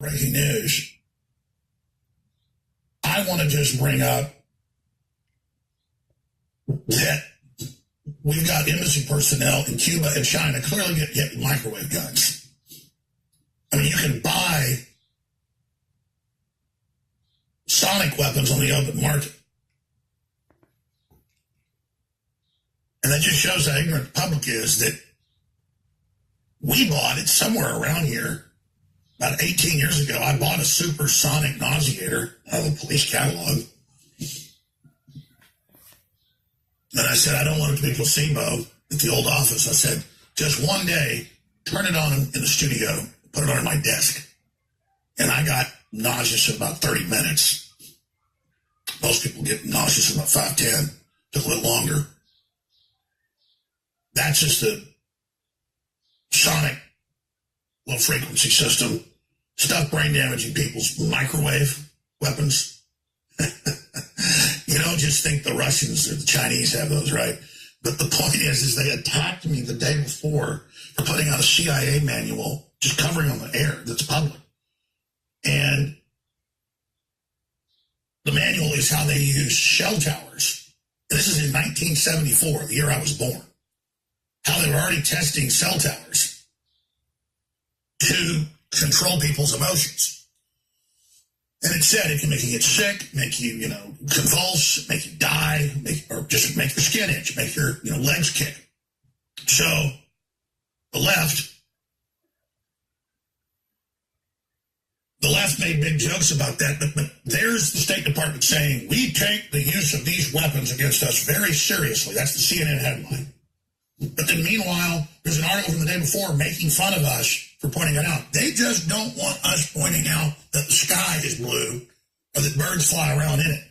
breaking news. I want to just bring up that we've got embassy personnel in Cuba and China clearly get hit with microwave guns. I mean, you can buy sonic weapons on the open market. And that just shows how ignorant the public is that we bought it somewhere around here. About 18 years ago, I bought a supersonic nauseator out of the police catalog. And I said, I don't want it to be placebo at the old office. I said, just one day, turn it on in the studio, put it on my desk. And I got nauseous in about 30 minutes. Most people get nauseous in about 5-10. Took a little longer. That's just the sonic low frequency system. Stuff brain damaging people's microwave weapons. You don't just think the Russians or the Chinese have those, right? But the point is they attacked me the day before for putting out a CIA manual, just covering on the air that's public. And the manual is how they use shell towers. And this is in 1974, the year I was born. How they were already testing cell towers to control people's emotions. And it said it can make you get sick, make you, convulse, make you die, or just make your skin itch, make your, legs kick. So the left made big jokes about that, but there's the State Department saying, we take the use of these weapons against us very seriously. That's the CNN headline. But then meanwhile, there's an article from the day before making fun of us for pointing it out. They just don't want us pointing out that the sky is blue or that birds fly around in it.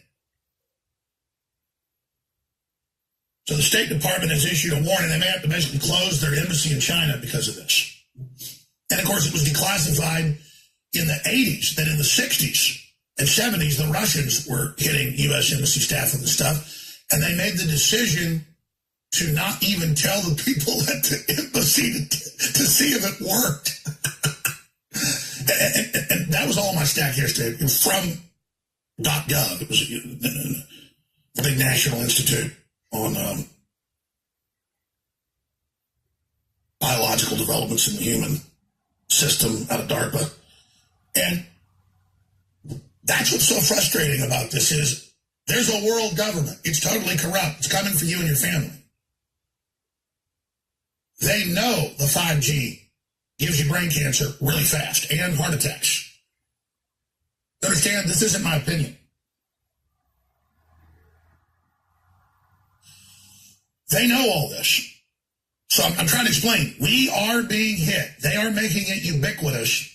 So the State Department has issued a warning. They may have to basically close their embassy in China because of this. And of course, it was declassified in the 80s, that in the 60s and 70s, the Russians were hitting U.S. embassy staff with the stuff. And they made the decision to not even tell the people at the embassy to see if it worked. and that was all my stack yesterday from .gov. It was the big National Institute on biological developments in the human system out of DARPA. And that's what's so frustrating about this is there's a world government. It's totally corrupt. It's coming for you and your family. They know the 5G gives you brain cancer really fast and heart attacks. Understand, this isn't my opinion. They know all this. So I'm trying to explain. We are being hit. They are making it ubiquitous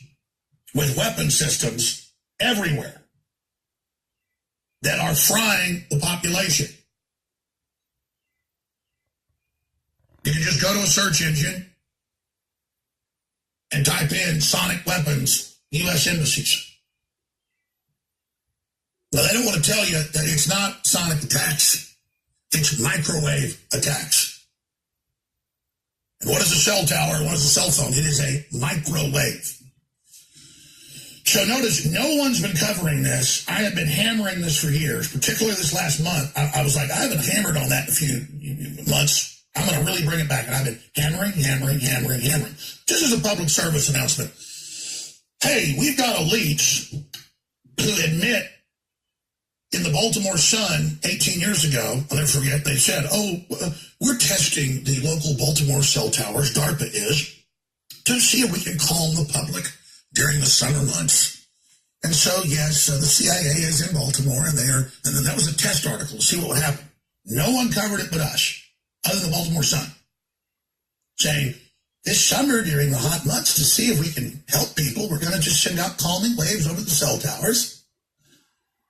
with weapon systems everywhere that are frying the population. You can just go to a search engine and type in sonic weapons, U.S. embassies. Well, they don't want to tell you that it's not sonic attacks. It's microwave attacks. And what is a cell tower? What is a cell phone? It is a microwave. So notice, no one's been covering this. I have been hammering this for years, particularly this last month. I was like, I haven't hammered on that in a few months. I'm going to really bring it back. And I've been hammering. Just as a public service announcement. Hey, we've got elites who admit in the Baltimore Sun 18 years ago, I'll never forget, they said, we're testing the local Baltimore cell towers, DARPA is, to see if we can calm the public during the summer months. And so, yes, the CIA is in Baltimore, and then that was a test article to see what would happen. No one covered it but us. Other than the Baltimore Sun, saying, this summer during the hot months to see if we can help people, we're going to just send out calming waves over the cell towers.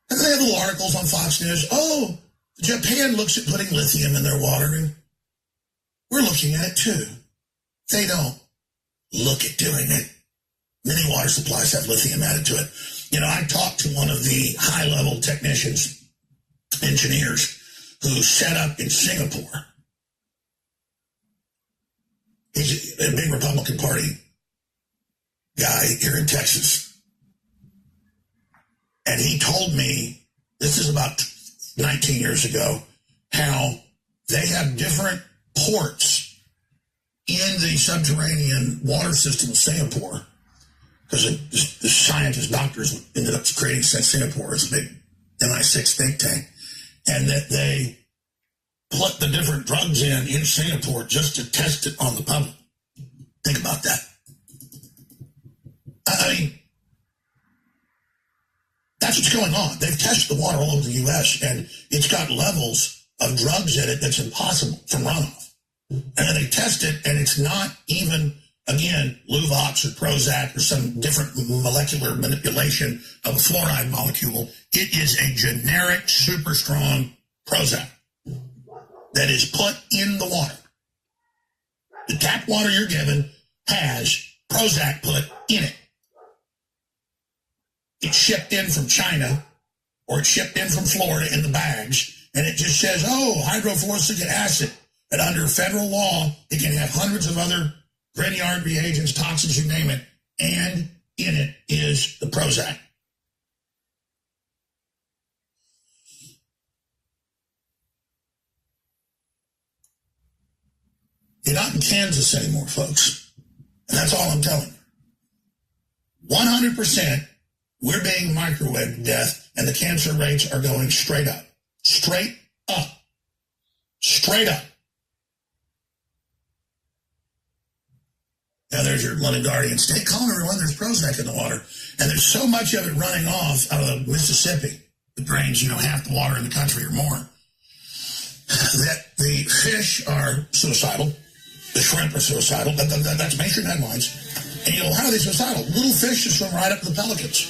And then they have little articles on Fox News. Oh, Japan looks at putting lithium in their water, and we're looking at it too. They don't look at doing it. Many water supplies have lithium added to it. I talked to one of the high-level technicians, engineers, who set up in Singapore. He's a big Republican Party guy here in Texas. And he told me, this is about 19 years ago, how they have different ports in the subterranean water system of Singapore, because the scientists, doctors ended up creating Singapore as a big MI6 think tank, and that they put the different drugs in Singapore just to test it on the public. Think about that. I mean, that's what's going on. They've tested the water all over the U.S., and it's got levels of drugs in it that's impossible from runoff. And then they test it, and it's not even, again, Luvox or Prozac or some different molecular manipulation of a fluoride molecule. It is a generic, super strong Prozac that is put in the water. The tap water you're given has Prozac put in it. It's shipped in from China, or it's shipped in from Florida in the bags, and it just says, oh, hydrofluoric acid. And under federal law, it can have hundreds of other Grignard reagents, toxins, you name it, and in it is the Prozac. You're not in Kansas anymore, folks. And that's all I'm telling you. 100%, we're being microwaved to death, and the cancer rates are going straight up. Straight up. Straight up. Now, there's your London Guardian. Stay calm, everyone. There's Prozac in the water. And there's so much of it running off out of the Mississippi. It drains, half the water in the country or more. That the fish are suicidal. The shrimp are suicidal. That's mainstream headlines. And how are they suicidal? Little fish just swim right up to the pelicans.